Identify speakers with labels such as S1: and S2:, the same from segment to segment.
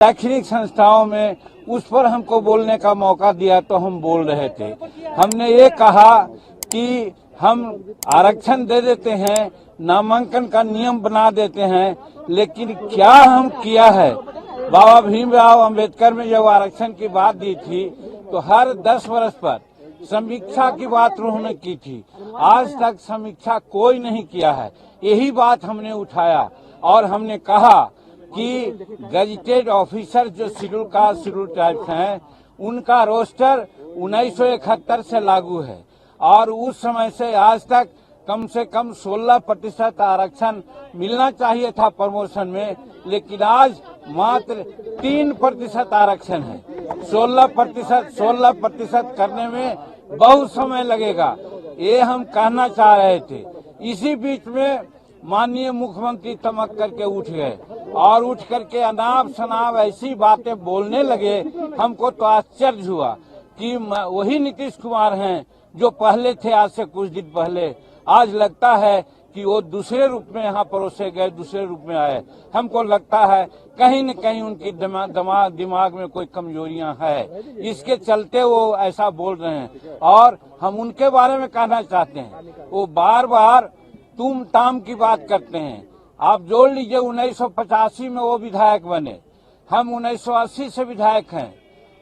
S1: शैक्षणिक संस्थाओं में उस पर हमको बोलने का मौका दिया तो हम बोल रहे थे। हमने ये कहा कि हम आरक्षण दे देते हैं, नामांकन का नियम बना देते हैं, लेकिन क्या हम किया है। बाबा भीमराव अंबेडकर में जब आरक्षण की बात दी थी तो हर 10 वर्ष पर समीक्षा की बात उन्होंने की थी। आज तक समीक्षा कोई नहीं किया है। यही बात हमने उठाया और हमने कहा कि गजेटेड ऑफिसर जो शेड्यूल कास्ट शेड्यूल ट्राइब्स हैं, उनका रोस्टर 1971 से लागू है और उस समय से आज तक कम से कम 16% आरक्षण मिलना चाहिए था प्रमोशन में, लेकिन आज मात्र 3% आरक्षण है। 16% करने में बहुत समय लगेगा, ये हम कहना चाह रहे थे। इसी बीच में माननीय मुख्यमंत्री तमक करके उठ गए और उठ करके अनाप शनाप ऐसी बातें बोलने लगे। हमको तो आश्चर्य हुआ कि वही नीतीश कुमार हैं जो पहले थे आज से कुछ दिन पहले। आज लगता है कि वो दूसरे रूप में यहाँ परोसे गए, दूसरे रूप में आए। हमको लगता है कहीं न कहीं उनकी दिमाग में कोई कमजोरियां है, इसके चलते वो ऐसा बोल रहे हैं। और हम उनके बारे में कहना चाहते हैं, वो बार बार तुम ताम की बात करते हैं। आप जोड़ लीजिए 1985 में वो विधायक बने, हम 1980 से विधायक हैं।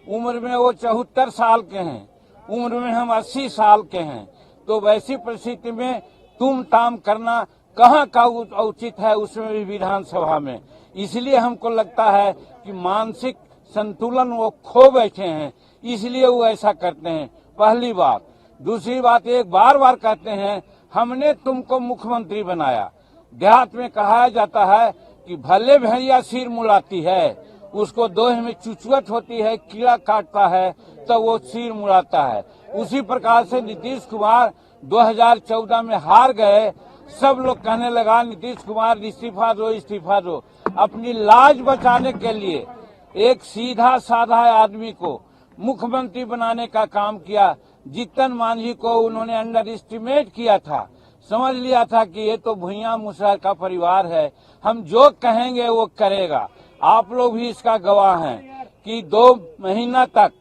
S1: उम्र में वो 74 साल के हैं, उम्र में हम 80 साल के हैं। तो वैसी परिस्थिति में तुम ताम करना कहाँ का उचित है, उसमें भी विधानसभा में। इसलिए हमको लगता है कि मानसिक संतुलन वो खो बैठे हैं, इसलिए वो ऐसा करते हैं। पहली बात। दूसरी बात, एक बार बार कहते हैं हमने तुमको मुख्यमंत्री बनाया। देहात में कहा जाता है कि भले भैया सिर मुड़ाती है, उसको दोहे में चुचुअट होती है, कीड़ा काटता है तो वो सिर मुड़ाता है। उसी प्रकार से नीतीश कुमार 2014 में हार गए। सब लोग कहने लगा नीतीश कुमार इस्तीफा दो, इस्तीफा दो। अपनी लाज बचाने के लिए एक सीधा साधा आदमी को मुख्यमंत्री बनाने का काम किया। जीतन मांझी को उन्होंने अंडर एस्टिमेट किया था, समझ लिया था कि ये तो भुइयां मुसहर का परिवार है, हम जो कहेंगे वो करेगा। आप लोग भी इसका गवाह हैं कि 2 महीना तक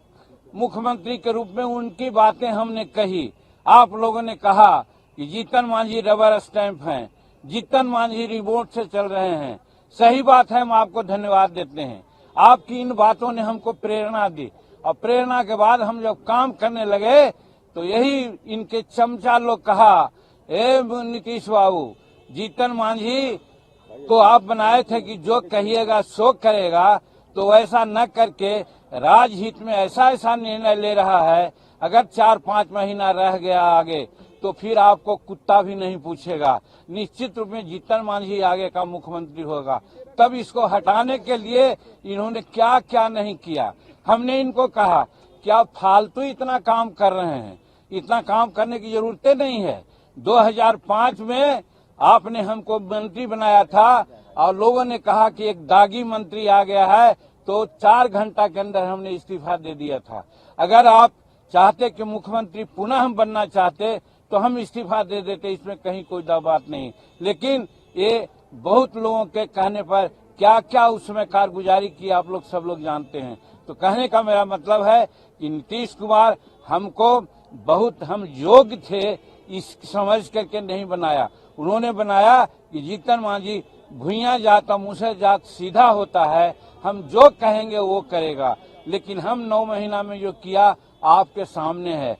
S1: मुख्यमंत्री के रूप में उनकी बातें हमने कही। आप लोगों ने कहा कि जीतन मांझी रबर स्टैंप हैं, जीतन मांझी रिमोट से चल रहे हैं। सही बात है, हम आपको धन्यवाद देते हैं। आपकी इन बातों ने हमको प्रेरणा दी और प्रेरणा के बाद हम जब काम करने लगे तो यही इनके चमचा लोग कहा, ए नीतीश बाबू, जीतन मांझी तो आप बनाए थे कि जो कहिएगा सो करेगा, तो ऐसा न करके राजहित में ऐसा ऐसा निर्णय ले रहा है। अगर 4-5 महीना रह गया आगे तो फिर आपको कुत्ता भी नहीं पूछेगा। निश्चित रूप में जीतन मांझी आगे का मुख्यमंत्री होगा। तब इसको हटाने के लिए इन्होंने क्या क्या नहीं किया। हमने इनको कहा कि आप फालतू इतना काम कर रहे हैं, इतना काम करने की जरूरत नहीं है। 2005 में आपने हमको मंत्री बनाया था और लोगों ने कहा कि एक दागी मंत्री आ गया है, तो 4 घंटा के अंदर हमने इस्तीफा दे दिया था। अगर आप चाहते कि मुख्यमंत्री पुनः हम बनना चाहते तो हम इस्तीफा दे देते, इसमें कहीं कोई बात नहीं। लेकिन ये बहुत लोगों के कहने पर क्या क्या उसमें कारगुजारी की आप लोग सब लोग जानते हैं। तो कहने का मेरा मतलब है कि नीतीश कुमार हमको बहुत हम योग्य थे इस समझ करके नहीं बनाया। उन्होंने बनाया कि जीतन मांझी भुइयां जात और मुसहर जात सीधा होता है, हम जो कहेंगे वो करेगा। लेकिन हम 9 महीना में जो किया आपके सामने है।